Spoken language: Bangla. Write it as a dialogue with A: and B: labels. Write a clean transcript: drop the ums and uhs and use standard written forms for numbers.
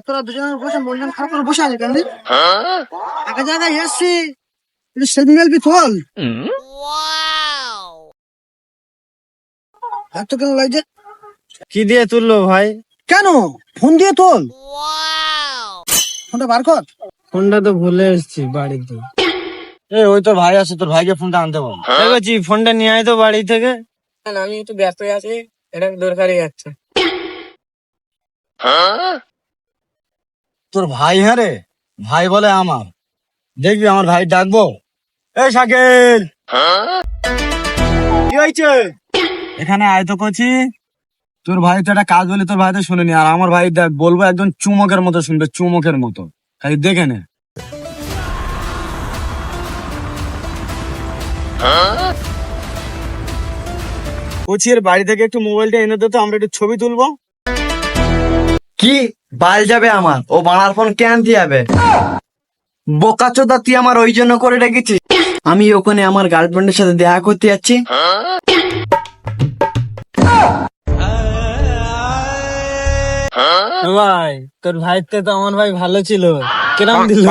A: তোরা দুজনের বসে মন খারাপ করে বসে আছে কেন? এক জায়গায় এসছি, সেলফি মেলফি তোল। এত কেন লাগছে?
B: কি দিয়ে তুললো ভাই?
A: কেন ফোন দিয়ে তোল, ফোনটা বার কর।
B: ফোনটা তো ভুলে এসেছি বাড়িতে।
C: ওই তোর ভাই আছে, তোর ভাইকে ফোনটা আনতে বল।
B: দেখছি ফোনটা নিয়ে আয় তো বাড়ি থেকে।
D: আমি একটু ব্যস্ত আছি, এটা দরকারি আছে।
C: তোর ভাই? হ্যাঁ রে, ভাই বলে আমার। দেখবি আমার ভাই ডাকবো। এই শাকিল, কি হয়েছে? এখানে আয় তো করছি। তোর ভাই তো একটা কাজ বলে তোর ভাই তো শুনেনি, আর আমার ভাই দেখ বলবো একদম চুমকের মতো শুনবে, চুমকের মতো। খালি দেখে নে। কোচির বাড়ি থেকে একটু মোবাইলটা এনে দে তো, আমরা একটু ছবি তুলবো।
E: কি বাল যাবে আমার? ও বানার ফোন কেন দিয়ে যাবে? বোকাচোদা, তুই আমার ওই জন্য করে রেখেছিস। আমি ওখানে আমার গার্লফ্রেন্ডের সাথে দেখা করতে যাচ্ছি।
B: ভাই তোর ভাই তো আমার ভাই ভালো ছিল, কিরম দিল?